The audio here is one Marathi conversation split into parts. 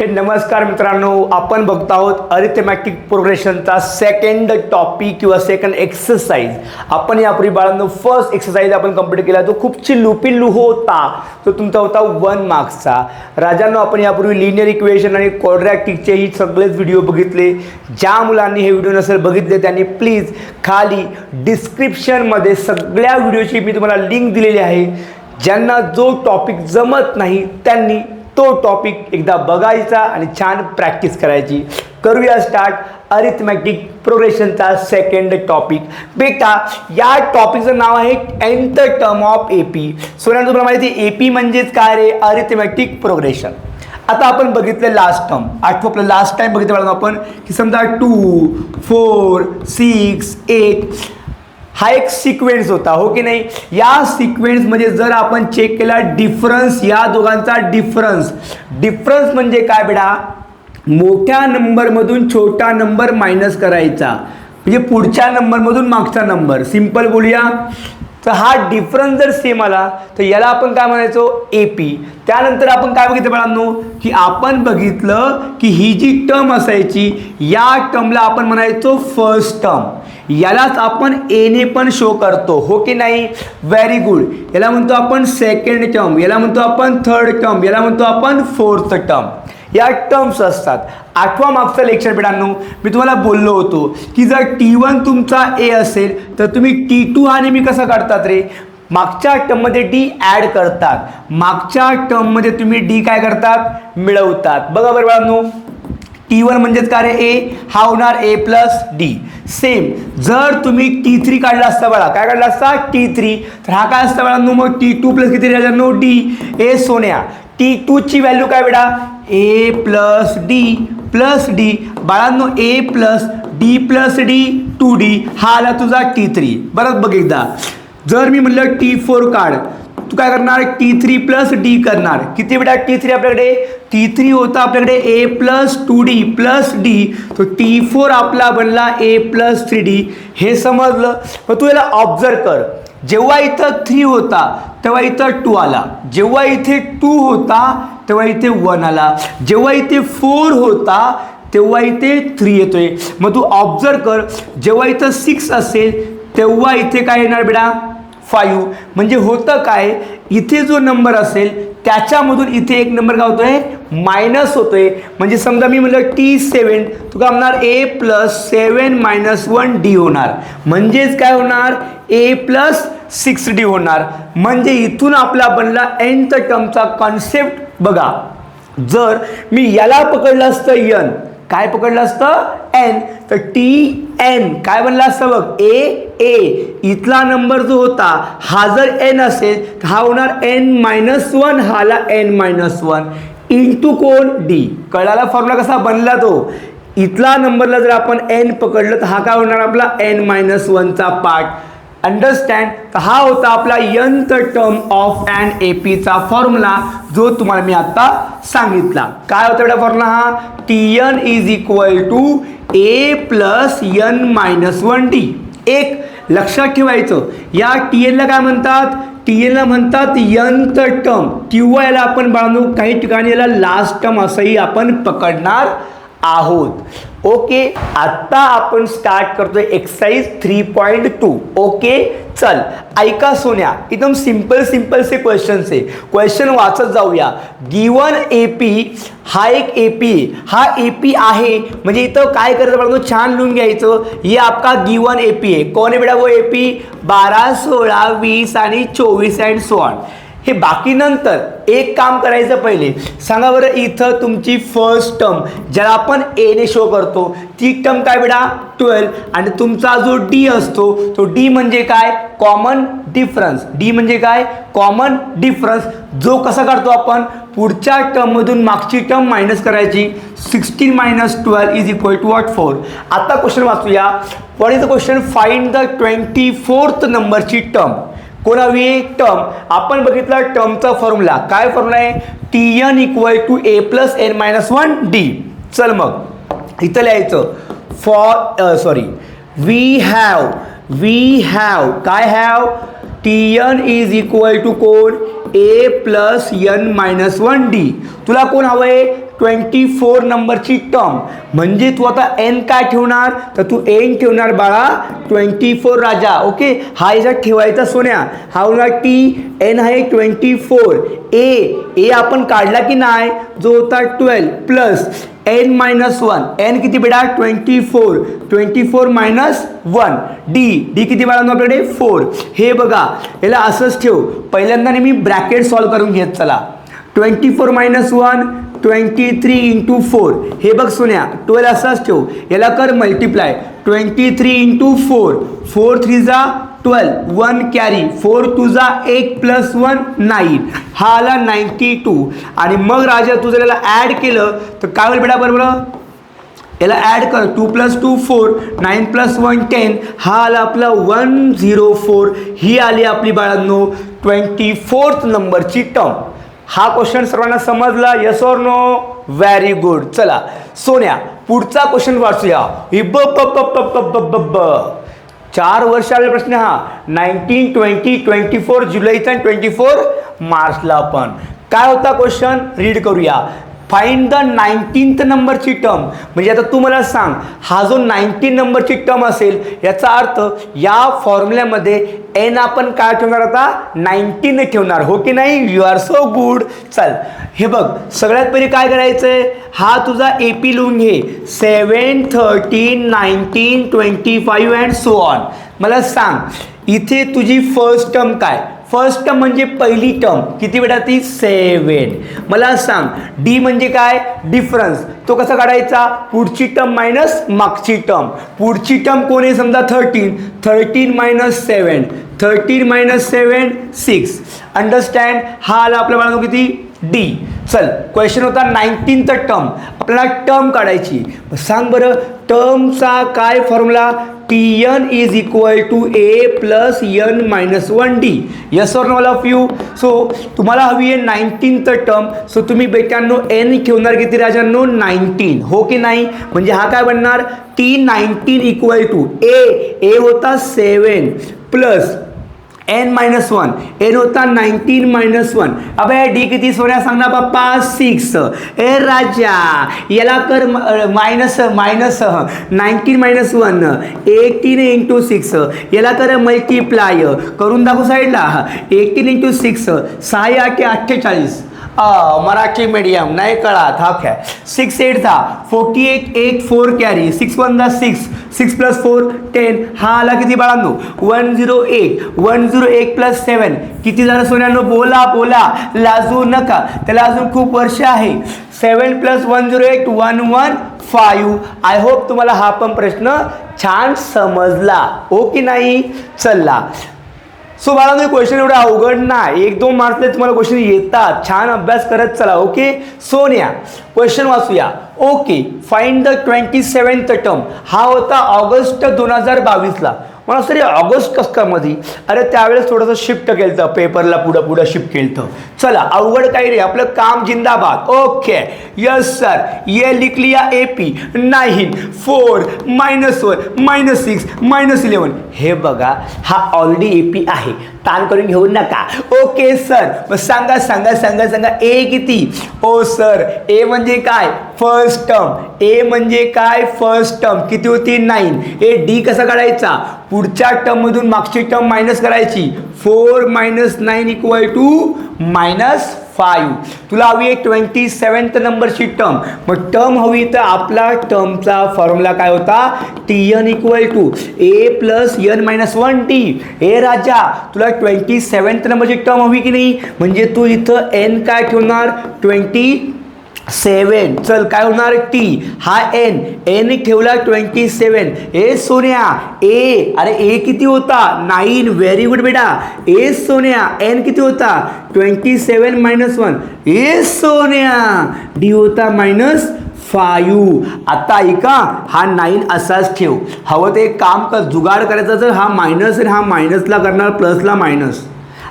हे नमस्कार मित्रांनो, आपण बघत आहोत अरिथमॅटिक प्रोग्रेशनचा सेकंड टॉपिक किंवा सेकंड एक्सरसाइज. आपण यापूर्वी बाळांनो फर्स्ट एक्सरसाइज आपण कंप्लीट केला, तो खूप चिल्लू होता, तो तुमचा होता 1 मार्क्सचा. राजांनो, आपण यापूर्वी लिनियर इक्वेशन आणि क्वाड्रॅटिकचे ही सगळेच व्हिडिओ बघितले. ज्या मुलांनी हे व्हिडिओ नसेल बघितले त्यांनी प्लीज खाली डिस्क्रिप्शनमध्ये सगळ्या व्हिडिओची मी तुम्हाला लिंक दिलेली आहे. ज्यांना जो टॉपिक जमत नाही त्यांनी तो टॉपिक एकदा बघायचा आणि छान प्रॅक्टिस करायची. करूया स्टार्ट अरिथमॅटिक प्रोग्रेशनचा सेकंड टॉपिक. बेटा, या टॉपिकचं नाव आहे nth टर्म ऑफ एपी. सोन्या, तुम्हाला माहिती आहे एपी म्हणजेच काय रे? Arithmetic progression. आता आपण बघितलं लास्ट टर्म, आठवं आपलं लास्ट टाइम बघितलं आपण की समजा 2, 4, 6, 8 हा एक सिक्वेन्स होता, हो की नाही? या सिक्वेन्समध्ये जर आपण चेक केला डिफरन्स, या दोघांचा डिफरन्स म्हणजे काय बेटा? मोठ्या नंबरमधून छोटा नंबर मायनस करायचा, म्हणजे पुढच्या नंबरमधून मागचा नंबर. सिंपल बोलूया तर हा डिफरन्स जर सेम आला तर याला आपण काय म्हणायचो? एपी. त्यानंतर आपण काय बघितलं बाळांनो की आपण बघितलं की ही जी टर्म असायची या टर्मला आपण म्हणायचो फर्स्ट टर्म. यालाच आपण एने पण शो करतो, हो की नाही? Very good. याला म्हणतो आपण सेकंड टर्म, याला म्हणतो आपण थर्ड टर्म, याला म्हणतो आपण फोर्थ टर्म. या टर्म्स असतात. 8व्या मार्क्सचा लेक्चर बेटांनो मी तुम्हाला बोललो होतो की जर T1 तुमचा ए असेल तर तुम्ही T2 हा नेहमी कसा काढतात रे? मागच्या टर्ममध्ये डी ॲड करतात, मागच्या टर्ममध्ये तुम्ही डी काय करतात? मिळवतात. बघा बरं बाळांनो, T1 म्हणजेच काय रे? ए. हा होणार ए प्लस डी. सेम जर तुम्ही T3 काढला असता बाळा, काय काढला असता? T3, तर हा काय असता बाळांनो? मग T2 प्लस किती राहिला? डी. ए सोन्या, T2 ची व्हॅल्यू काय बेटा? ए प्लस डी बाळांनो, ए प्लस डी 2D हा आला तुझा T3. बरं बघ एकदा, जर मी म्हटलं T4 काढ, तू काय करणार? T3 प्लस डी करणार. किती बेटा T3 आपल्याकडे? T3 होता आपल्याकडे ए प्लस 2D प्लस डी, तो T4 आपला बनला ए प्लस 3D. हे समजलं? मग तू याला ऑब्झर्व कर. जेव्हा इथं 3 होता तेव्हा इथं 2 आला, जेव्हा इथे 2 होता तेव्हा इथे 1 आला, जेव्हा इथे 4 होता तेव्हा इथे 3 येतोय. मग तू ऑब्झर्व कर, जेव्हा इथं 6 असेल तेव्हा इथे काय येणार बेटा? 5. म्हणजे होतं काय, इथे जो नंबर असेल त्याच्यामधून इथे एक नंबर काय होतोय? मायनस होतोय. म्हणजे समजा मी म्हटलं T7, तू काय म्हणणार? ए प्लस 7 मायनस 1 डी होणार. म्हणजेच काय होणार? ए प्लस 6D होणार. म्हणजे इथून आपला बनला nth टर्मचा कॉन्सेप्ट. बघा, जर मी याला पकडलं असतं n, काय पकडलं असतं? n, तर Tn काय बनला असतं बघ? ए. इथला नंबर जो होता हा जर n असेल तर हा होणार n-1, हाला n-1 इंटू कोण? डी. कळाला फॉर्म्युला कसा बनला तो? इथला नंबरला जर आपण n पकडलं तर हा काय होणार? आपला n-1 चा पार्ट. अंडरस्टँड? तर हा होता आपला nth टर्म ऑफ एन एपीचा फॉर्म्युला, जो तुम्हाला मी आता सांगितला. काय होता बेटा फॉर्म्युला? हा Tn is equal to A plus n-1d. एक लक्षात ठेवायचं, या Tnला काय म्हणतात? Tnला म्हणतात nth टर्म, किंवा याला आपण बाळांनो काही ठिकाणी याला लास्ट टर्म असंही आपण पकडणार आहोत. ओके, आता आपण स्टार्ट करतोय एक्सरसाइज 3.2. ओके, चल ऐका सोन्या, एकदम सिंपल से क्वेश्चन आहे. क्वेश्चन वाचत जाऊया. गिवन एपी हा एक एपी, हा एपी आहे म्हणजे इथं काय करायचं बाळांनो? छान लिहून घ्यायचं. ये आपका गिवन एपी आहे. कोण आहे बेटा वो एपी? 12, 16, 20 आणि 24 अँड सो ऑन. हे बाकी नंतर. एक काम करायचं पहिले, सांगा बरं इथं तुमची फर्स्ट टर्म ज्याला आपण एने शो करतो ती टर्म काय बेटा? 12. आणि तुमचा जो डी असतो तो डी म्हणजे काय? Common difference. डी म्हणजे काय? Common difference. जो कसा काढतो आपण? पुढच्या टर्ममधून मागची टर्म मायनस करायची. 16 minus 12 is equal to what? 4. आता क्वेश्चन वाचूया. What is the question? Find the 24th नंबरची टर्म. कोणावी टर्म? आपण बघितला टर्मचा फॉर्म्युला. काय फॉर्म्युला आहे? Tn equal to A plus n-1 d. चल मग इथं लिहायचं वी हॅव काय have? Tn is equal to कोण? A plus n-1 d. तुला कोण हवंय? 24 नंबरची टर्म, म्हणजे तू आता एन काय ठेवणार, तर तू एन ठेवणार बाळा 24 राजा. ओके, हा याच्यात ठेवायचा सोन्या, हा होणार टी, एन आहे 24, ए आपण काढला की नाही, जो होता 12 प्लस एन मायनस 1, एन किती बेटा 24 मायनस 1, डी किती बाळांनो आपल्याकडे 4. हे बघा, याला असंच ठेव, पहिल्यांदा मी ब्रॅकेट सॉल्व करून घेत चला. 24 मायनस 1 23 इंटू 4, हे बघ सोन्या 12 असंच ठेव, याला कर मल्टिप्लाय 23 इंटू 4, 4 3 जा 12, 1 कॅरी, 4 2 जा 1 प्लस 1 9, हा आला 92. आणि मग राजा तू जर याला ॲड केलं तर काय होईल बेटा, बरोबर याला ॲड कर, 2 प्लस 2 4, 9 प्लस 1 10, हा आला आपला 104. ही आली आपली बाळांनो 24th नंबरची टर्म. हा क्वेश्चन सर्वांना समजला, yes or no? Very good. चला सोन्या पुढचा क्वेश्चन वाचूया. 4 वर्ष आलेला प्रश्न हा, 19 20 24 जुलैचा आणि 24 मार्चला. पण काय होता क्वेश्चन, रीड करूया. फाइंड द 19th नंबरची टर्म. म्हणजे आता तू मला सांग, हा जो 19 नंबरची टर्म असेल याचा अर्थ या फॉर्म्युल्यामध्ये एन आपण काय ठेवणार, आता 19 ठेवणार, हो की नाही? You are so good. चल हे बघ, सगळ्यात पहिले काय करायचंय, हा तुझा एपी लिहून घे, 7 13 19 25 अँड सो ऑन. मला सांग इथे तुझी फर्स्ट टर्म काय, फर्स्ट टर्म म्हणजे पहिली टर्म किती बेटा, ती 7. मला सांग डी म्हणजे काय, डिफरन्स, तो कसा काढायचा, पुढची टर्म मायनस मागची टर्म. पुढची टर्म कोण आहे समजा 13 मायनस 7, 13 मायनस 7 6. अंडरस्टँड, हा आला आपल्या बाळांनो किती, डी. चल क्वेश्चन होता 19th टर्म, आपल्याला टर्म काढायची. सांग बरं टर्मचा काय formula, Tn is equal to A plus N minus 1 D. Yes or no all of you? So तुम्हाला हवी आहे 19th टर्म, सो तुम्ही बेटांनो एन ठेवणार किती राजांनो, 19, हो की नाही? म्हणजे हा काय बनणार, T19 इक्वल टू ए होता 7 प्लस एन मायनस 1, एन होता 19 मायनस 1. अबे डी किती सोन्या सांग ना पप्पा, 6. ए राजा याला कर मायनस 19 मायनस 1, 18 इंटू 6, याला कर मल्टिप्लाय करून दाखवू साईडला. 18 इंटू 6, 6 8 48. मराठी मीडियम नाही कळत, हा काय 6 8 था 48, 8 4 कॅरी, 6 1 दा 6, 6 प्लस 4 10, हा आला किती बाळांनो 108 प्लस 7 किती झालं सोन्यानो, बोला लाजू नका, त्याला अजून खूप वर्ष आहे. 7 प्लस 108 115. आय होप तुम्हाला हा पण प्रश्न छान समजला, हो की नाही? चला सो बाळांनो क्वेश्चन एवढा अवघड नाही, 1-2 मार्क्सला तुम्हाला क्वेश्चन येतात, छान अभ्यास करत चला. ओके सोन्या क्वेश्चन वाचूया. Okay find the 27th term. हा होता ऑगस्ट 2022ला. मला सर ऑगस्ट कसं का मध्ये, अरे त्यावेळेस थोडंसं शिफ्ट केलं होतं, पेपरला पुढं शिफ्ट केलं होतं. चला अवघड काही नाही, आपलं काम जिंदाबाद. ओके यस सर, ये लिख लिया AP 9 4 -1 -6 -11. हे बघा हा ऑलरेडी AP आहे, ताण करून घेऊ नका. ओके सर मग सांगा ए किती. ओ सर ए म्हणजे काय, फर्स्ट टर्म. ए म्हणजे काय, फर्स्ट टर्म किती होती 9. ए डी कसा काढायचा, पुढच्या टर्म मधून मागची टर्म मायनस करायची. 4 - 9 इक्वल टू -5. तुला हवी आहे 27th नंबरची टर्म. मग टर्म हवी तर आपला टर्मचा फॉर्म्युला काय होता, Tn equal to A plus N minus 1 d. ए राजा तुला 27th नंबरची टर्म हवी की नाही, म्हणजे तू इथं एन काय ठेवणार 27. चल काय होणार, टी हा एन ठेवला 27. ए सोन्या ए, अरे ए किती होता 9. व्हेरी गुड बेटा. ए सोन्या एन किती होता 27 -1. ए सोन्या डी होता -5. आता ऐका, हा 9 असाच ठेव. हवं ते काम कर, जुगाड करायचा. जर हा मायनस आणि हा मायनसला करणार प्लसला मायनस.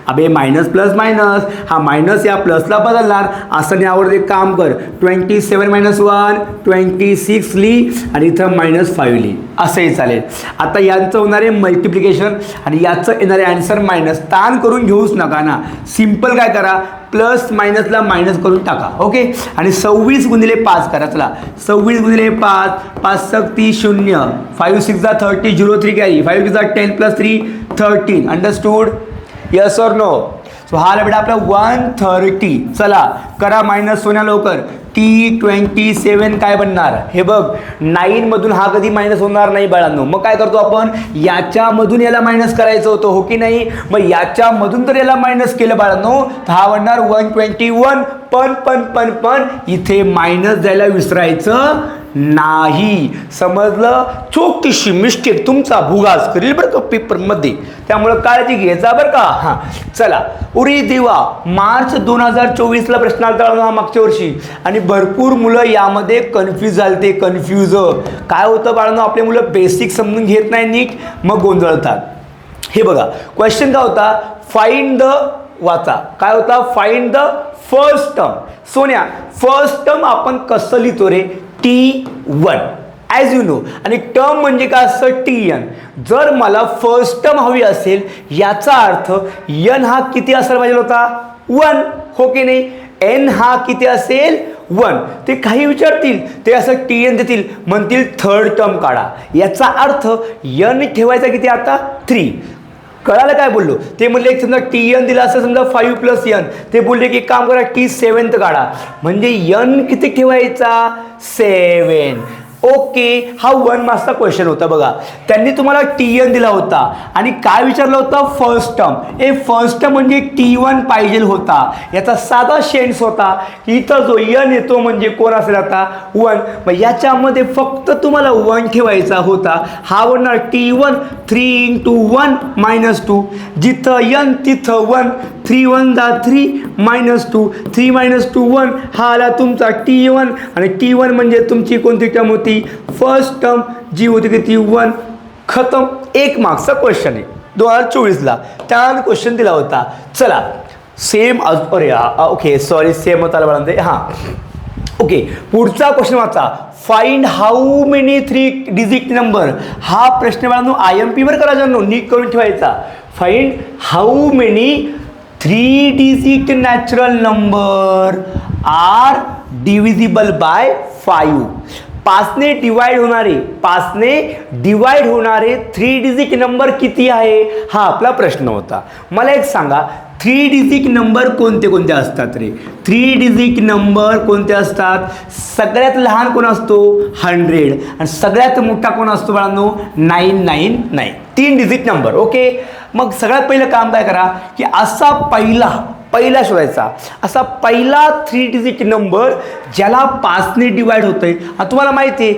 अबे मायनस प्लस मायनस, हा मायनस या प्लसला बदलणार. असं यावर एक काम कर, 27 - 1 26 लिही आणि इथं -5 लिही, असंही चालेल. आता यांचं होणार आहे मल्टिप्लिकेशन आणि याचं येणारे आन्सर मायनस. ताण करून घेऊच नका ना, सिम्पल काय करा, प्लस मायनसला मायनस करून टाका. ओके, आणि 26 गुणिले 5 करा. चला 26 गुणिले 5, 5 × 30 0, 5 6 30, 0 3 carry, 5 6 10 + 3 13. Understood? Yes or no? So हा आला बेटा आपला 130. चला करा मायनस सोन्या लवकर. T27 काय बनणार? हे बघ 9 मधून हा कधी मायनस होणार नाही बाळांनो. मग काय करतो आपण, याच्यामधून याला मायनस करायचं होतं, हो की नाही? मग याच्यामधून तर याला मायनस केलं बाळांनो तर हा बनणार 121. पण इथे मायनस द्यायला विसरायचं नाही. समजलं? छोटीशी मिस्टेक तुमचा भुगास करेल बरं का पेपरमध्ये, त्यामुळं काळजी घ्यायचा बरं का. हां चला, उरी देवा मार्च 2024ला प्रश्न आलता हा मागच्या वर्षी, आणि भरपूर मुलं यामध्ये कन्फ्यूज झालते. कन्फ्यूज काय होतं बाळांनो, आपले मुलं बेसिक समजून घेत नाही नीट, मग गोंधळतात. हे बघा क्वेश्चन काय होता, फाइंड द, वाचा काय होता, फाइंड द फर्स्ट टर्म. सोन्या फर्स्ट टर्म आपण कसं लिहितो रे, T1 ॲज यू नो, आणि टर्म म्हणजे काय असतं TN. जर मला फर्स्ट टर्म हवी असेल याचा अर्थ n हा किती असला पाहिजे होता, 1, हो की नाही? n हा किती असेल, 1. ते काही विचारतील, ते असं TN देतील, म्हणतील थर्ड टर्म काढा. याचा अर्थ n ठेवायचा किती आता, 3. कळालं काय बोललो? ते म्हणले एक समजा TN दिला असं समजा 5 + n, ते बोलले की काम करा T7 काढा, म्हणजे n किती ठेवायचा, 7. ओके, हा 1 मार्क्सचा क्वेश्चन होता बघा. त्यांनी तुम्हाला TN दिला होता आणि काय विचारलं होतं, फर्स्ट टर्म. ए फर्स्ट टर्म म्हणजे T1 पाहिजे होता. याचा साधा सेन्स होता की इथं जो n येतो म्हणजे कोण असेल आता, 1. मग याच्यामध्ये फक्त तुम्हाला 1 ठेवायचा होता. हा होणार T1. 3 × 1 - 2, जिथं n तिथं 1. 3 1 3 -2, 3 - 2 1, हा आला तुमचा T1. आणि T1 म्हणजे तुमची कोणती टर्म होती, फर्स्ट टर्म, जी होती किती, 1. खतम. 1 मार्क्सचा क्वेश्चन आहे 2024ला, त्यानं क्वेश्चन दिला होता. चला सेम, अरे ओके सॉरी सेम होता म्हणते. हां ओके, पुढचा क्वेश्चन वाचा, find how many 3 digit number. हा प्रश्न बाळांनो IMP वर करा जाणो, नीट करून ठेवायचा. Find how many 3 digit natural number are divisible by 5. 5ने डिवाइड होणारे 3 डिजिट नंबर किती आहे, हा आपला प्रश्न होता. मला एक सांगा, 3 डिजिट नंबर कोणते कोणते असतात रे? 3 डिजिट नंबर कोणते असतात? सगळ्यात लहान कोण असतो, 100, आणि सगळ्यात मोठा कोण असतो बाळांनो, 999. 3 डिजिट नंबर. ओके, मग सगळ्यात पहिलं काम काय करा की असा पहिला शोधायचा, असा पहिला 3 डिजिट नंबर ज्याला 5ने डिवाइड होतंय. तुम्हाला माहिती आहे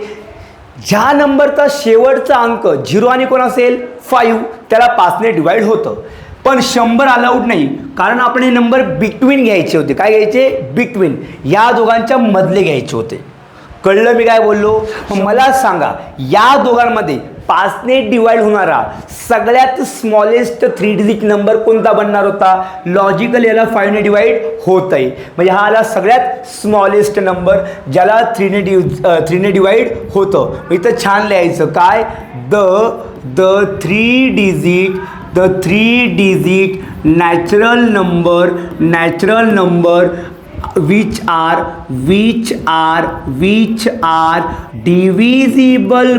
ज्या नंबरचा शेवटचा अंक 0 आणि कोण असेल, 5, त्याला 5ने डिवाइड होतं. पण 100 अलाउड नाही, कारण आपण हे नंबर बिटवीन घ्यायचे होते. काय घ्यायचे, बिटवीन, या दोघांच्या मधले घ्यायचे होते. कळलं मी काय बोललो? मला सांगा या दोघांमध्ये 5ने डिवाइड होणारा सगळ्यात स्मॉलेस्ट 3 डिजिट नंबर कोणता बनणार होता? लॉजिकल याला 5ने डिवाइड होत आहे, म्हणजे हा आला सगळ्यात स्मॉलेस्ट नंबर ज्याला 3ने डिवाइड होतं. इथं छान लिहायचं काय, the 3 digit natural number which are divisible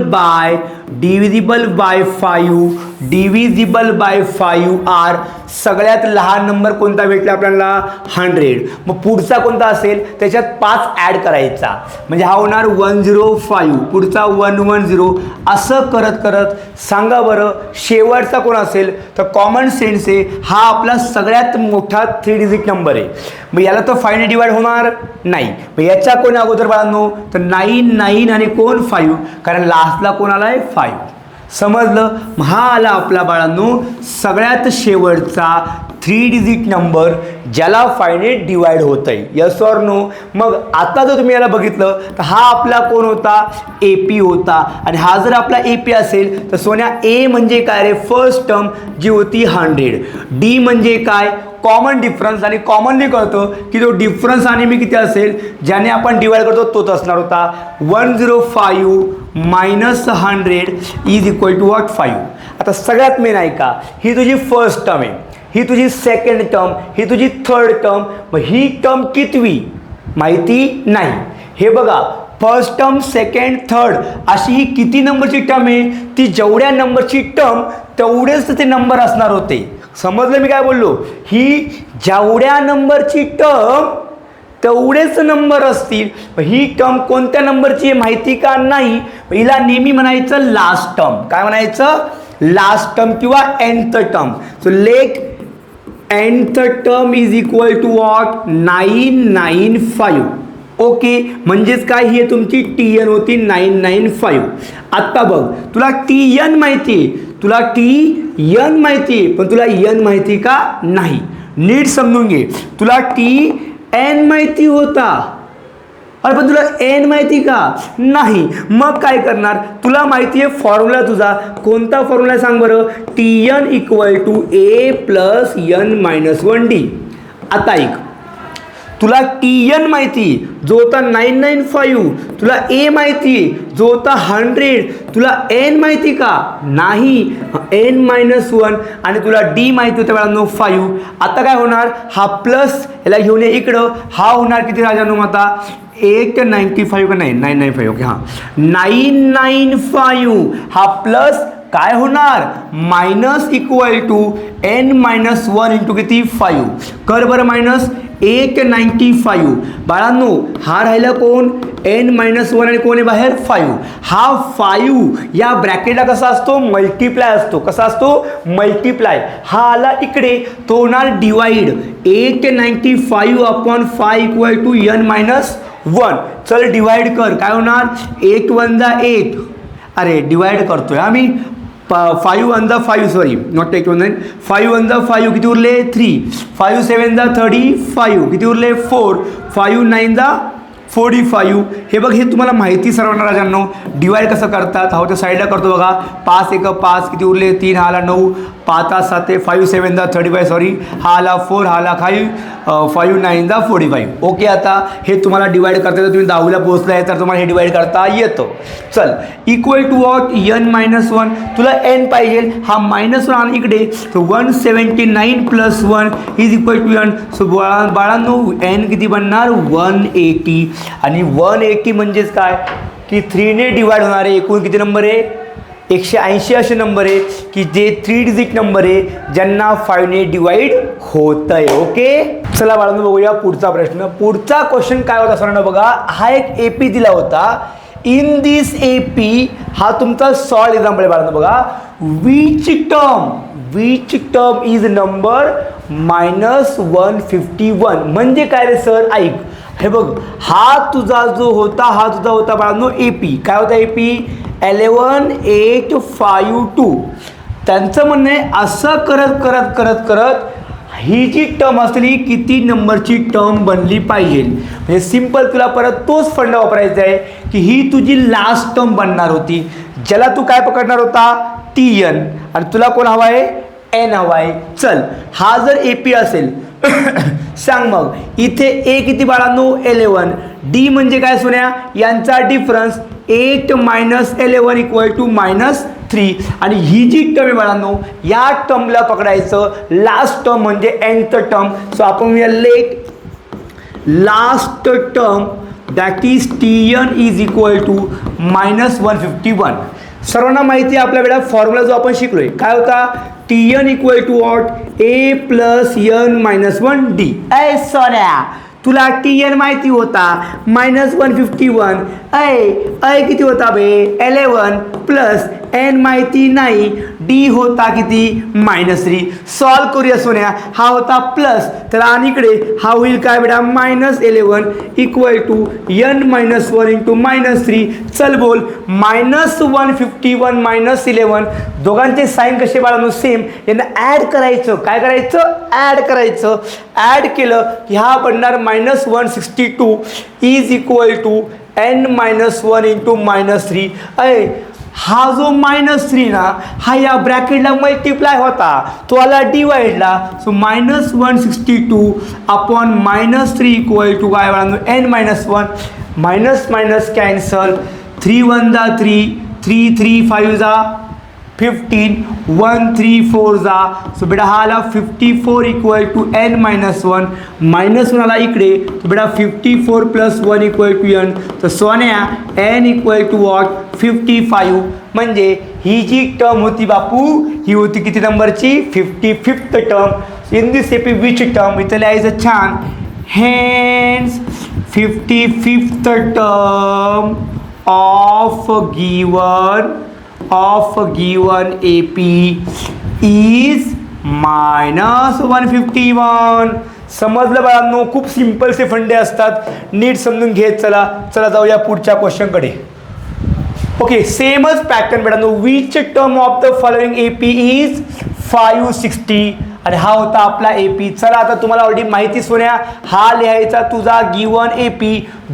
by 5 are सगळ्यात लहान नंबर कोणता भेटला आपल्याला, 100. मग पुढचा कोणता असेल, त्याच्यात 5 ॲड करायचा, म्हणजे हा होणार 105, पुढचा 110. असं करत करत सांगा बरं शेवटचा कोण असेल, तर कॉमन सेन्स आहे हा आपला सगळ्यात मोठा 3 डिजिट नंबर आहे. मग याला तर 5ने डिवाइड होणार नाही. मग याच्या कोण अगोदर बाळांनो, तर 9 आणि कोण 5, कारण लास्टला कोण आलाय 5. समजलं? हा आला आपला बाळांनो सगळ्यात शेवटचा 3 डिजिट नंबर ज्याला 5ने डिवाइड होत आहे. Yes or no? मग आता जर तुम्ही याला बघितलं तर हा आपला कोण होता, AP होता. आणि हा जर आपला AP असेल तर सोन्या A म्हणजे काय रे, फर्स्ट टर्म जी होती 100. D म्हणजे काय, कॉमन डिफरन्स, आणि कॉमनली कळतं की तो डिफरन्स आणि मी किती असेल ज्याने आपण डिवाइड करतो तोच असणार होता. 105 - 100 इज इक्वल टू व्हॉट, 5. आता सगळ्यात मेन आहे का, ही तुझी फर्स्ट टर्म आहे, ही तुझी सेकंड टर्म, ही तुझी थर्ड टर्म, मग ही टर्म कितवी माहिती नाही. हे बघा, फर्स्ट टर्म, सेकंड, थर्ड अशी ही किती नंबरची टर्म आहे, ती जेवढ्या नंबरची टर्म तेवढेच ते नंबर असणार होते. समजलं मी काय बोललो? ही जेवढ्या नंबरची टर्म तेवढेच नंबर असतील. ही टर्म कोणत्या नंबरची आहे माहिती का नाही, हिला नेहमी म्हणायचं लास्ट टर्म. काय म्हणायचं? लास्ट टर्म किंवा nth term. So let nth term is equal to what? 995. Okay, म्हणजेच काय, ही तुमची TN होती 995. आत्ता बघ, तुला TN माहिती आहे, तुला TN माहिती आहे, पण तुला N माहिती का नाही. नीट समजून घे. तुला TN माहिती होता, अरे पण तुला N माहिती का नाही. मग काय करणार? तुला माहिती आहे फॉर्म्युला तुझा कोणता फॉर्म्युला सांग बरं? TN equal to A plus N-1D. आता ऐक, तुला TN माहिती जो होता 995, तुला A माहिती जो होता 100, तुला N माहिती का नाही, N-1, आणि तुला D माहिती होतं वेळांनो 5. आता काय होणार? हा प्लस याला घेऊन ये इकडं, हा होणार किती राजांनो आता? 895 का नाही 995. ओके, हां 995. हा प्लस काय होणार? Minus equal to N-1 into किती 5. कर बरं मायनस 895. बाळांनो हा राहिला कोण? N-1 आणि कोण आहे बाहेर? 5. हा 5 या ब्रॅकेटला कसा असतो? मल्टिप्लाय असतो. कसा असतो? मल्टिप्लाय. हा आला इकडे, तो होणार divide. 895 upon 5 equal to N-1. चल डिवाइड कर. काय होणार? 8 1 जा 8. अरे डिवाइड करतोय आम्ही. 5 1 जा 5, सॉरी नॉट 8 1 5 1 जा 5 किती उरले? 3. 5 7 जा 35 किती उरले? 4. 5 9 जा 45. हे बघ, हे तुम्हाला माहिती सर्वांना राजांनो. डिवाइड कसं करतात? हा त्या साईडला करतो बघा. 5 1 5 किती उरले? 3. हा आला 9. 5 7 5 7 जा 35, सॉरी हा आला 4, हा आला 5. 5 9 जा 45. ओके, आता हे तुम्हाला डिवाइड करता येतं. तुम्ही 10वीला पोहोचलाय तर तुम्हाला हे डिवाइड करता येतं. चल इक्वल टू वॉट? N-1. तुला N पाहिजे, हा -1 आण इकडे. So 179 plus 1 is equal to N. So बाळांनो N किती बनणार? 180. आणि 180 म्हणजेच काय की 3ने डिवाइड होणारे एकूण किती नंबर आहे? 180 असे नंबर आहे की जे 3 डिजिट नंबर आहे ज्यांना 5ने डिवाइड होत आहे. ओके, चला बाळांनो बघूया पुढचा प्रश्न. पुढचा क्वेश्चन काय होता सर्वांना बघा. हा एक AP दिला होता. इन दिस AP हा तुमचा सॉल्ड एक्झाम्पल आहे बाळांनो बघा. Which term is number -151. म्हणजे काय रे सर? ऐक, हे बघ, हा तुझा जो होता, हा तुझा होता बाळांनो AP. काय होता AP? 11852. त्यांचं म्हणणं आहे असं करत करत करत करत ही जी टर्म असली किती नंबरची टर्म बनली पाहिजे. म्हणजे सिंपल तुला परत तोच फंडा वापरायचा आहे की ही तुझी लास्ट टर्म बनणार होती, ज्याला तू काय पकडणार होता? TN. आणि तुला कोण हवा आहे? N हवा आहे. चल, हा जर AP असेल सांग मग इथे A किती बाळांनो? 11. D म्हणजे काय सोन्या? यांचा डिफरन्स 8 - 11 इक्वल टू -3. आणि ही जी टर्म आहे बाळांनो, या टर्मला पकडायचं लास्ट टर्म म्हणजे nth टर्म. सो आपण let last term that is TN is equal to -151. सर्वांना माहिती आहे आपल्या वेळा फॉर्म्युला जो आपण शिकलोय काय होता? TN equal to what? A plus N-1D. ए सोन्या, तुला TN माहिती होता -151. ऐ किती होता बे? 11 प्लस N माहिती नाही, D होता किती? -3. सॉल्व करूया सोन्या. हा होता प्लस, तर आणि इकडे हा होईल काय बेटा? -11 इक्वल टू N-1 इंटू -3. चल बोल, -151 -11 दोघांचे साईन कसे बाळांनो? सेम. यांना ॲड करायचं. काय करायचं? ॲड करायचं. ॲड केलं की हा बनणार -162 is equal to N-1 into -3. हा जो -3 ना, हा या ब्रॅकेटला मल्टिप्लाय होता, तो आला डिवाइडला. सो -162 अपॉन -3 इक्वल टू काय बाळांनो? N-1. Minus minus cancel. 3 1 जा 3, 3 3 5 जा 15 1 3 4 जा. सो बेटा हा आला 54 equal to n minus 1 minus 1 आला इकडे. तो बेटा 54 प्लस 1 इक्वल टू n. तर सोन्या n इक्वल टू वॉट 55. म्हणजे ही जी टर्म होती बापू ही होती किती नंबरची 55th term. In this AP which term इथं लिहायचं छान. Hence 55th term of given AP is minus 151. समजलं बाळांनो, खूप सिंपलचे फंडे असतात, नीट समजून घेत चला. चला जाऊया पुढच्या क्वेश्चनकडे. ओके, सेमच पॅटर्न बेटांनो. Which term of the following AP is 560. आणि हा होता आपला AP. चला आता तुम्हाला ऑलरेडी माहिती सोन्या, हा लिहायचा तुझा गिवन AP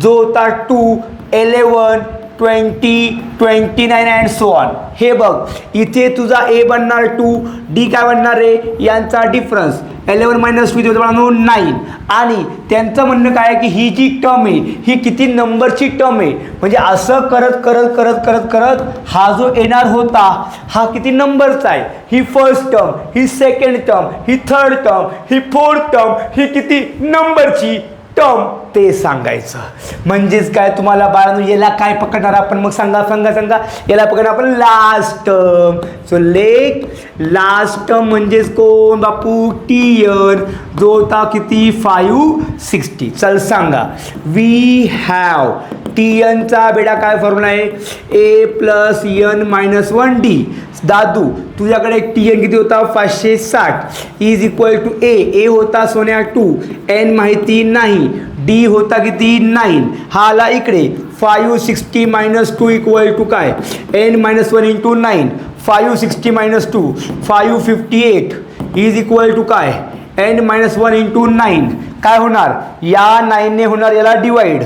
जो होता 2 11 20 29 अँड सो ऑन. हे बघ इथे तुझा A बनणार 2, D काय बनणार रे, यांचा डिफरन्स 11 मायनस 2 9. आणि त्यांचं म्हणणं काय आहे की ही जी टर्म आहे ही किती नंबरची टर्म आहे. म्हणजे असं करत करत करत करत करत हा जो येणार होता हा किती नंबरचा आहे. ही फर्स्ट टर्म, ही सेकंड टर्म, ही थर्ड टर्म, ही फोर्थ टर्म, ही किती नंबरची टर्म ते सांगायचं. म्हणजेच काय तुम्हाला बाळांनो याला काय पकडणार आपण, मग सांगा सांगा सांगा. याला पकडणार आपण last term. So late last term म्हणजेच कोण बापू TN जो होता किती 560. चल सांगा. वी हॅव TNचा बेटा काय फॉर्म्युला आहे A plus n minus 1D. दादू तुझ्याकडे TN किती होता 560 इज इक्वल टू A होता सोन्या 2, n माहिती नाही, D होता किती 9. हा आला इकडे 560 मायनस 2 इक्वल टू काय n minus 1 into 9. 560 minus 2 558 is equal to काय n मायनस 1 इंटू 9. काय होणार या 9ने होणार याला divide.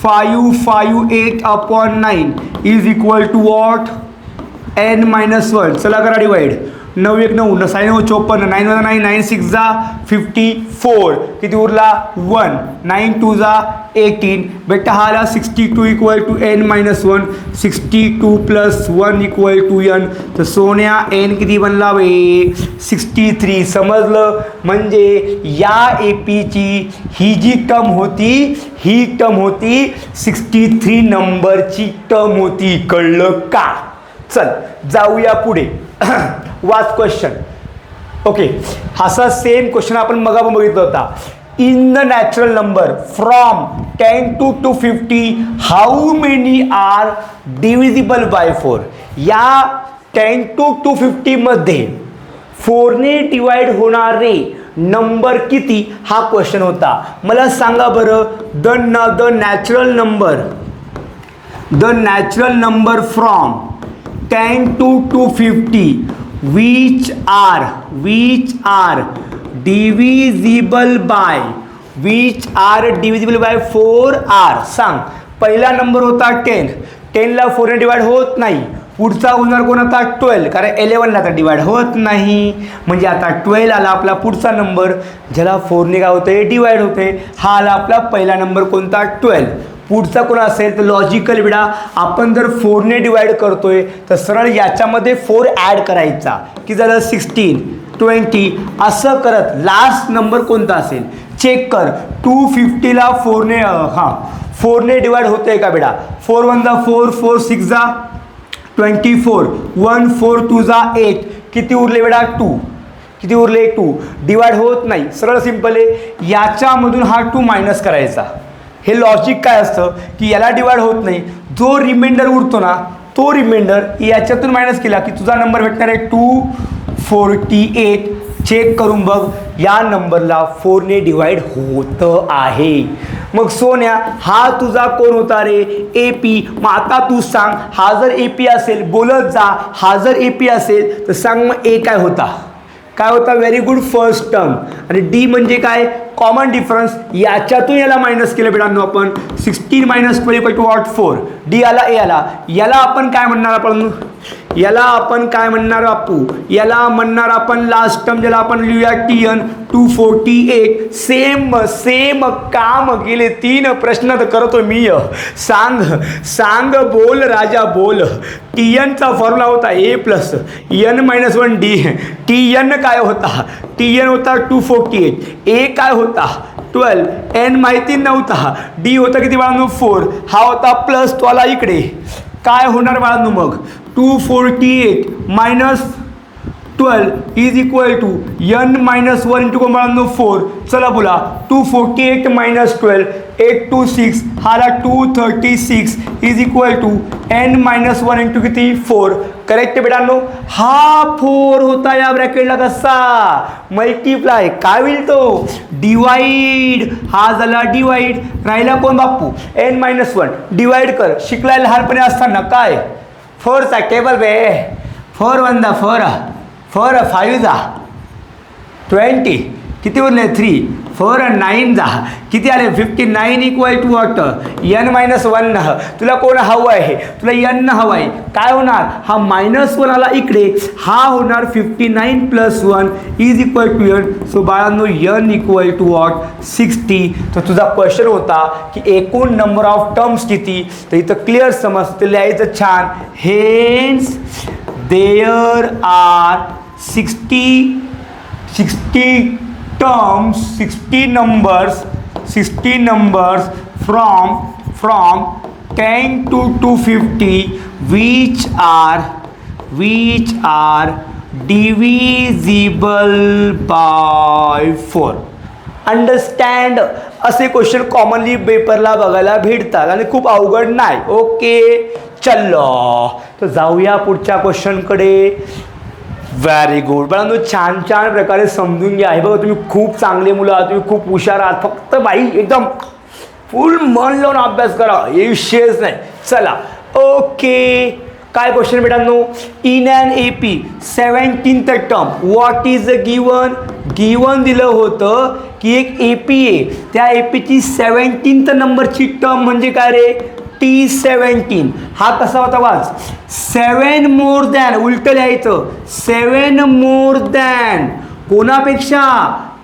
558 upon 9 is equal to what n minus 1. चला करा डिवाइड. 9 1 9 9 54 9 9 9 6 जा 54 किती उरला 1 9 2 जा 18. बेटा हा आला 62 equal to n minus 1. 62 plus 1 equal to n. तर सोन्या n किती बनला वे 63. समजलं. म्हणजे या APची ही जी टर्म होती ही टर्म होती 63 नंबरची टर्म होती. कळलं का. चल जाऊया पुढे. वाच क्वेश्चन. ओके, असा सेम क्वेश्चन आपण मग बघितला होता. In the natural number from 10 to 250 how many are divisible by 4. या 10 to 250 मध्ये 4ने डिवाइड होणारे नंबर किती हा क्वेश्चन होता. मला सांगा बरं. The natural number from 10 to 250 which are divisible by 4 are. सांग. पहिला नंबर होता 10. 10ला 4ने डिवाइड होत नाही. पुढचा होणार कोण आता 12, कारण 11ला आता डिवाइड होत नाही. म्हणजे आता 12 आला आपला पुढचा नंबर ज्याला 4ने काय होते डिवाइड होते. हा आला आपला पहिला नंबर कोणता 12. पुढचा कोण असेल तर लॉजिकल बेटा आपण जर 4ने डिवाइड करतोय तर सरळ याच्यामध्ये 4 ॲड करायचा की झालं 16 20 असं करत लास्ट नंबर कोणता असेल चेक कर. 250ला 4ने डिवाइड होतंय का बेटा. 4 1 जा 4 4 6 जा 24 1 4 2 जा 8 किती उरले बेटा 2. किती उरले 2. डिवाइड होत नाही. सरळ सिंपल आहे. याच्यामधून हा 2 मायनस करायचा. हे लॉजिक काय असतं की याला डिवाइड होत नाही. जो रिमाइंडर उरतो ना तो रिमाइंडर याच्यातून मायनस केला की तुझा नंबर भेटणार आहे 248. चेक करून बघ या नंबरला 4ने डिवाइड होत आहे. मग सोन्या हा तुझा कोण होता रे AP. मग आता तू सांग हा जर AP असेल बोलत जा. हा जर AP असेल तर सांग मग A काय होता. काय होता व्हेरी गुड फर्स्ट टर्म. आणि D म्हणजे काय कॉमन डिफरन्स. याच्यातून याला मायनस केलं बेटांनो आपण 16 minus 12 equal to what 4. D आला A आला. याला आपण काय म्हणणार आपण याला आपण काय म्हणणार बापू, याला म्हणणार आपण लास्ट टर्म, ज्याला आपण लिहूया TN 248. सेम काम गेले 3 प्रश्न तर करतो मी. सांग बोल राजा बोल. TNचा फॉर्म्युला होता A प्लस N-1D. TN काय होता, TN होता 248. A काय होता 12. N माहिती नव्हता. D होता किती बाळांनो 4. हा होता प्लस, तो आला इकडे. काय होणार बाळांनो मग 248 minus 12 is equal to N-1 into कोण बाळांनो 4. चला बोला 248 मायनस 12 826 हाला 236 is equal to N-1 into किती 4. करेक्ट बेटांनो. हा 4 होता या ब्रॅकेटला कसा मल्टिप्लाय, काय होईल तो डिवाइड. हा झाला डिवाइड. राहिला कोण बापू N-1. डिवाइड कर. शिकलाय लहानपणी असताना काय 4चा टेबल बे. 4 1 4 4 5 जा 20 किती उरले 3 4 9 जा किती आले 59 इक्वल टू वॉट N-1. तुला कोण हवं आहे, तुला N हवं आहे. काय होणार, हा -1 आला इकडे, हा होणार 59 + 1 is equal to N. So बाळांनो N इक्वल टू वॉट 60. तर तुझा क्वेश्चन होता की एकूण नंबर ऑफ टर्म्स किती, तर इथं क्लिअर समजतं लिहायचं छान. Hence there are 60 terms, 60 numbers from 10 to 250 which are divisible by 4. Understand. असे क्वेश्चन कॉमनली पेपरला बघायला भेटतात आणि खूप अवघड नाही. ओके चलो तर जाऊया पुढच्या क्वेश्चनकडे. व्हेरी गुड बाळांनो, छान प्रकारे समजून घ्या. हे बघा तुम्ही खूप चांगले मुलं आहात, तुम्ही खूप हुशार आहात. फक्त बाई एकदम फुल मन लावून अभ्यास करा, हे विषयच नाही. चला ओके, काय क्वेश्चन बेटांनो. In an AP 17th term what is given. Given दिलं होतं की एक AP आहे, त्या APची 17th नंबरची टर्म म्हणजे काय रे T17. हा कसा होता वाच 7 मोर दॅन, उलट लिहायचं 7 मोर दॅन कोणापेक्षा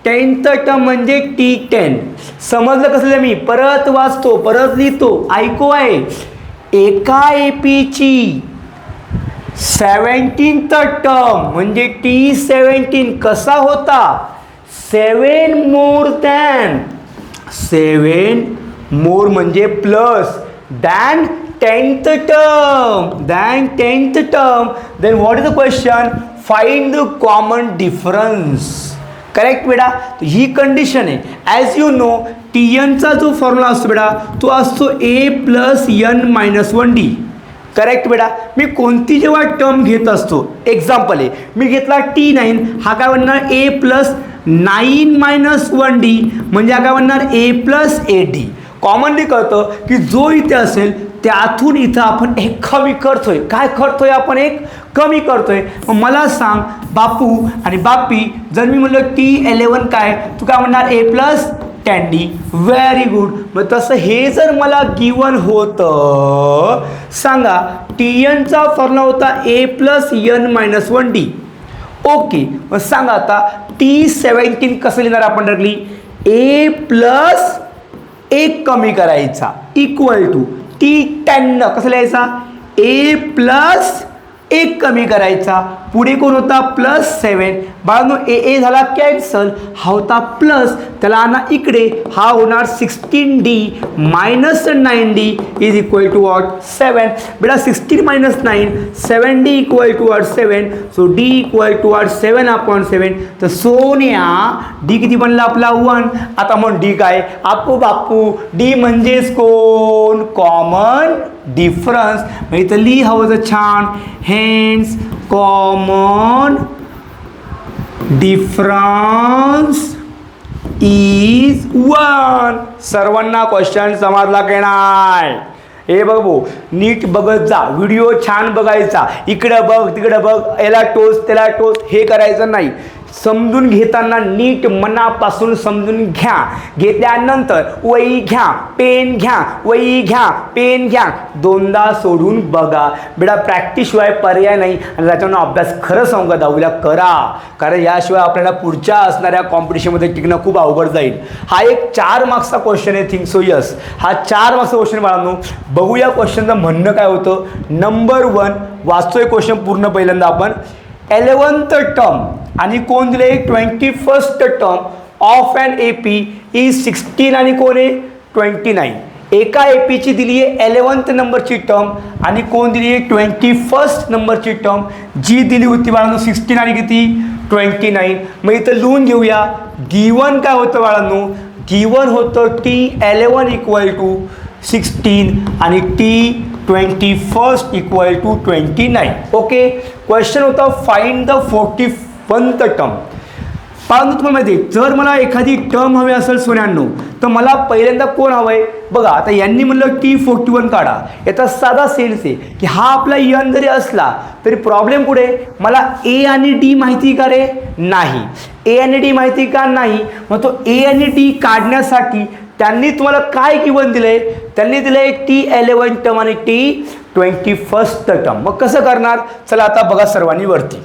10th टर्म म्हणजे T10. समजलं कसलं, मी परत वाचतो परत लिहितो ऐकू आहे. एका APची 17th टर्म म्हणजे T17 कसा होता 7 मोर दॅन. 7 मोर म्हणजे plus than 10th term. Then what is the question? Find the common difference. Correct बेटा. ही कंडिशन आहे. ॲज यू नो TNचा जो फॉर्म्युला असतो बेटा तो असतो A + N-1D. करेक्ट बेटा. मी कोणती जेव्हा टर्म घेत असतो, एक्झाम्पल आहे मी घेतला T9, हा काय बनणार A + 9-1D म्हणजे हा काय बनणार A + AD. कॉमनली कळतं की जो इथे असेल त्यातून इथं आपण एक कमी करतोय. काय करतोय आपण, एक कमी करतोय. मग मला सांग बापू आणि बापी, जर मी म्हणलं T11 काय, तू काय म्हणणार A + 10D. Very good. मग तसं हे जर मला गिवन होतं, सांगा TNचा फॉर्म्युला होता A + N-1D. ओके, मग सांगा आता T17 कसं लिहिणार आपण डायरेक्टली A + 1 कमी करायचा इक्वल टू T10 कसं लिहायचा A + 1 कमी करायचा. पुढे कोण होता +7. बाळांनो A झाला कॅन्सल, हा होता प्लस, त्याला आणा इकडे, हा होणार 16D - 9D is equal to what 7. बेटा 16 - 9 7D equal to what 7. So D equal to what 7/7. तर सोन्या D किती बनला आपला 1. आता मग D काय आपू बापू, D म्हणजेच कोण कॉमन डिफरन्स. मग इथं लिहावं छान. Hence common difference is 1. सर्वांना क्वेश्चन समजला की नाही. हे बघ भाऊ, नीट बघत जा, व्हिडिओ छान बघायचा. इकडं बघ तिकडं बघ, याला टोच त्याला टोच हे करायचं नाही. समजून घेताना नीट मनापासून समजून घ्या. घेतल्यानंतर वही घ्या, पेन घ्या, वही घ्या, पेन घ्या, दोनदा सोडून बघा. बेटा प्रॅक्टिसशिवाय पर्याय नाही. आणि त्याच्यानं अभ्यास खरं सांगू का 10वीला करा, कारण याशिवाय आपल्याला पुढच्या असणाऱ्या कॉम्पिटिशनमध्ये टिकणं खूप अवघड जाईल. हा एक 4 मार्क्सचा क्वेश्चन आहे. थिंक सो यस, हा 4 मार्क्सचा क्वेश्चन बाळांनो. बघूया क्वेश्चनचं म्हणणं काय होतं. नंबर 1 वाचतोय क्वेश्चन पूर्ण पहिल्यांदा आपण. 11th टर्म आणि कोण दिले 21st term of an AP is 16 आणि कोण आहे 29. एका APची दिली आहे 11th नंबरची टर्म आणि कोण दिली आहे 21st नंबरची टर्म, जी दिली होती बाळांनो 16 आणि किती 29. मग इथं लिहून घेऊया. गिवन काय होतं बाळांनो, गिवन होतं T11 इक्वल टू 16 आणि T21 equal to 29. Okay. Question होता फाइंड द 41th टर्म. परंतु तुम्हाला माहिती आहे, जर मला एखादी टर्म हवी असेल सोन्यांनो, तर मला पहिल्यांदा कोण हवं आहे बघा. आता यांनी म्हणलं T41 काढा. याचा साधा सेन्स आहे की हा आपला यन जरी असला तरी प्रॉब्लेम कुठे, मला A आणि D माहिती का रे नाही. A आणि D माहिती का नाही. मग तो A आणि D काढण्यासाठी त्यांनी तुम्हाला काय गिवन दिलंय, त्यांनी दिलंय T11 टर्म आणि T21 टर्म. मग कसं करणार, चला आता बघा सर्वांनी वरती.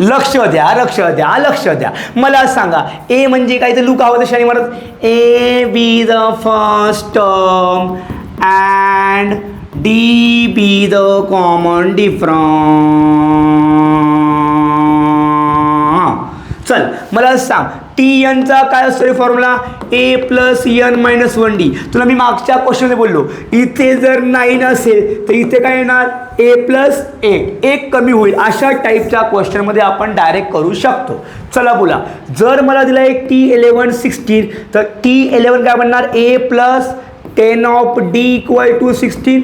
लक्ष द्या, लक्ष द्या, लक्ष द्या. मला सांगा ए म्हणजे काय, तर लूक हवं तशाने म्हणत A be the first term and D be the common difference. चल मला सांग TNचा काय असतो formula, A plus N minus 1D. तुला मी मागच्या क्वेश्चनमध्ये बोललो, इथे जर 9 असेल तर इथे काय येणार A प्लस 1 कमी होईल. अशा टाईपच्या क्वेश्चनमध्ये आपण डायरेक्ट करू शकतो. चला बोला, जर मला दिला आहे T11 16 तर T11 काय बनणार A plus 10 of D equal to 16.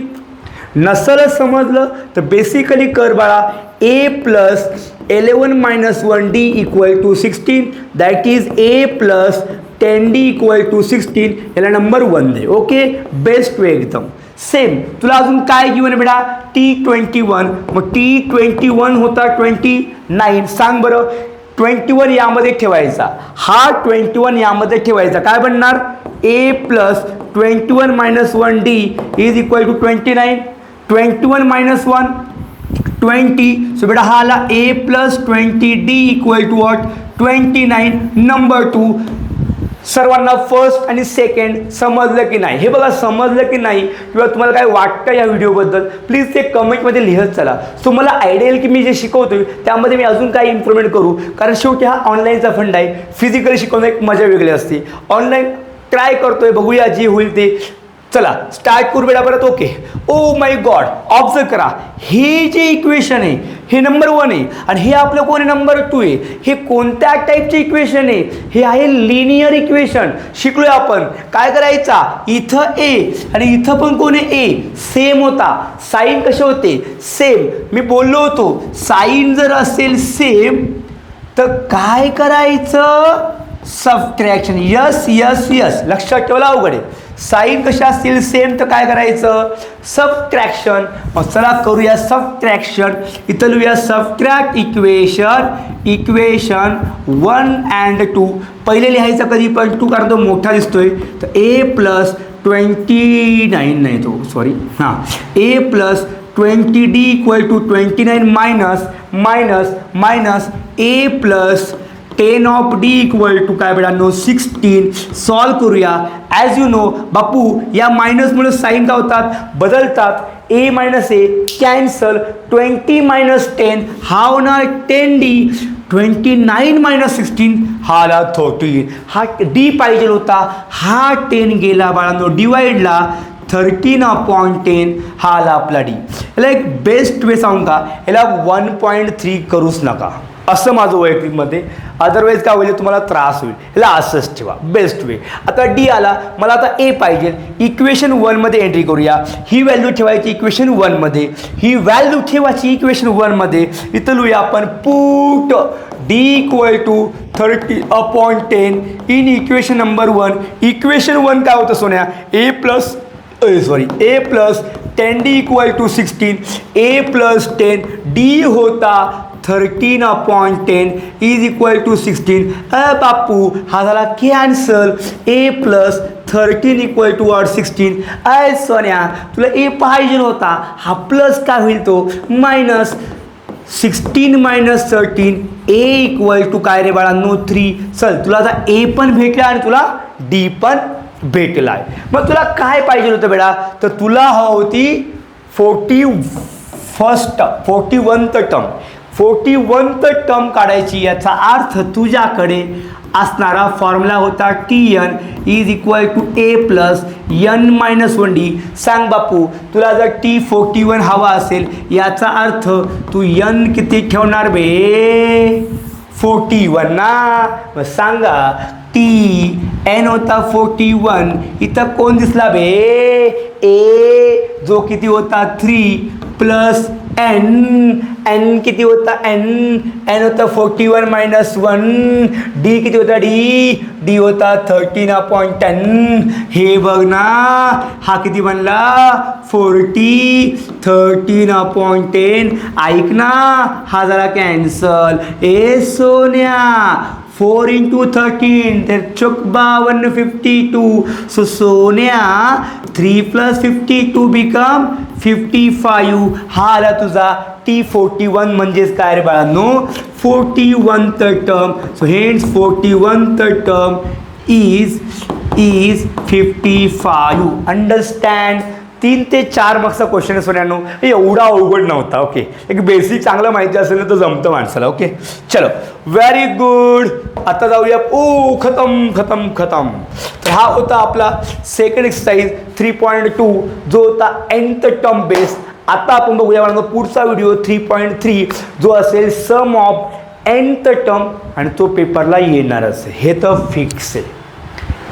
नसल समजलं तर बेसिकली कर बाळा, A plus 11 minus 1D equal to 16 that is A plus 10D equal to 16. याला नंबर 1 दे. ओके, बेस्ट वे एकदम सेम. तुला अजून काय गिवन बेटा T21. मग T21 होता 29. सांग बरं 21 यामध्ये ठेवायचा, हा 21 यामध्ये ठेवायचा, काय बनणार A plus 21 minus 1D is equal to 29. 21 minus 1 20. So बेटा हा आला A plus 20D equal to what 29. Number 2. सर्वांना फर्स्ट आणि सेकंड समजलं की नाही हे बघा. समजलं की नाही किंवा तुम्हाला काय वाटतं या व्हिडिओबद्दल प्लीज ते कमेंटमध्ये लिहत चला. सो मला आयडिया येईल की मी जे शिकवतोय त्यामध्ये मी अजून काय इम्प्रूव्हमेंट करू, कारण शेवटी हा ऑनलाईनचा फंड आहे. फिजिकली शिकवणं एक मजा वेगळी असते. ऑनलाईन ट्राय करतोय, बघूया जे होईल ते. चला स्टार्ट करू बेटा परत. Okay, oh my God, observe करा, हे जे इक्वेशन आहे हे नंबर 1 आहे आणि हे आपलं कोण आहे नंबर 2 आहे. हे कोणत्या टाईपचे इक्वेशन आहे, हे आहे लिनियर इक्वेशन. शिकलोय आपण काय करायचा, इथं A आणि इथं पण कोण आहे A सेम होता. साईन कसे होते सेम. मी बोललो होतो साईन जर असेल सेम तर काय करायचं सबट्रॅक्शन. यस यस यस, लक्षात ठेवला अवघड आहे. साईन कशा असतील सेम तर काय करायचं सबट्रॅक्शन. मग चला करूया सबट्रॅक्शन. इथं लिहूया सबट्रॅक्ट इक्वेशन 1 and 2. पहिले लिहायचं कधी पण 2 कारण तो मोठा दिसतोय. तर A प्लस 29 नाही तो सॉरी हां A plus 20D equal to 29 minus minus minus A plus 10 of D equal to काय बेटा 16. सॉल्व करूया. ॲज यू नो बापू या मायनसमुळे साईन काय होतात बदलतात. A minus A cancel. 20 minus 10 हा होणार 10D. 29 मायनस 16 हा आला 13. हा D पाहिजे होता, हा 10 गेला बाळांनो डिवाइडला 13/10 हा आला आपला D. याला एक बेस्ट वे सांगू का, याला 1.3 करूच नका असं माझं वैयक्तिक मध्ये. अदरवाईज काय होईल तुम्हाला त्रास होईल. याला असंच ठेवा बेस्ट वे. आता D आला, मला आता A पाहिजे. इक्वेशन 1 मध्ये एंट्री करूया. ही व्हॅल्यू ठेवायची इक्वेशन 1 मध्ये, ही व्हॅल्यू ठेवायची इक्वेशन 1 मध्ये. इथं लिहूया आपण put D equal to 30/10 in equation number 1. Equation 1 काय होतं सोन्या A plus 10D equal to 16. A plus 10 D होता 13/10 इज इक्वल टू 16. बापू हा झाला cancel. A plus 13 equal to 16. सोन्या तुला ए पाहिजे होता, हा प्लस काय होईल तो मायनस. 16 - 13 ए इक्वल टू काय रे बाळांनो 3. चल तुला आता ए पण भेटला आणि तुला डी पण भेटला आहे. मग तुला काय पाहिजे होतं बेटा, तर तुला हवं होती 41th टर्म काढायची. याचा अर्थ तुझ्याकडे असणारा फॉर्म्युला होता TN is equal to A plus N-1D. सांग बापू तुला जर T41 हवा असेल, याचा अर्थ तू N किती ठेवणार बे 41 ना. मग सांगा TN होता 41, इथं कोण दिसला बे ए जो किती होता 3 प्लस n किती होता n होता 41 - 1. डी किती होता डी होता 13/10. हे बघ ना, हा किती बनला 40. 13/10. ऐक ना, हा जरा कॅन्सल. ए सोन्या 4 × 13 तर चोक 52. सो सोन्या 3 + 52 बिकम 55. हा आला तुझा T41 म्हणजेच काय रे बाळांनो 41th term. So hence 41th term is 55. Understand. 3 ते 4 मार्क्सचा क्वेश्चन आहे सोन्यानो, एवढा अवघड नव्हता. ओके, एक बेसिक चांगलं माहिती असेल ना तर जमतं माणसाला. ओके चलो व्हेरी गुड. आता जाऊया. ओ खतम. तर हा होता आपला सेकंड एक्सरसाइज 3.2 जो होता nth टर्म बेस. आता आपण बघूया मला पुढचा व्हिडिओ 3.3 जो असेल सम ऑफ nth टर्म आणि तो पेपरला येणारच आहे, हे तर फिक्स आहे.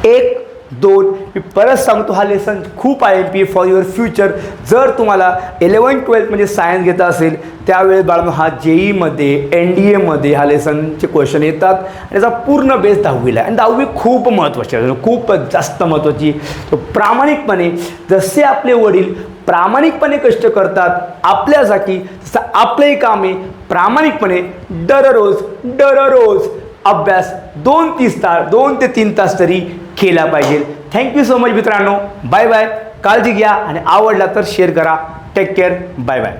1, 2 मी परत सांगतो, हा लेसन खूप IMP फॉर युअर फ्युचर. जर तुम्हाला 11-12 म्हणजे सायन्स घेता असेल त्यावेळेस बाळांनो हा JEEमध्ये NDAमध्ये हा लेसनचे क्वेश्चन येतात आणि त्याचा पूर्ण बेस 10वीला आहे. आणि 10वी खूप महत्त्वाची आहे, खूप जास्त महत्त्वाची. तो प्रामाणिकपणे जसे आपले वडील प्रामाणिकपणे कष्ट करतात आपल्यासाठी, तसं आपलंही काम आहे प्रामाणिकपणे दररोज अभ्यास 2 ते 3 तास तरी केला पाहिजे. थँक्यू सो मच मित्रांनो. Bye bye. काळजी घ्या आणि आवडला तर शेअर करा. Take care. Bye bye.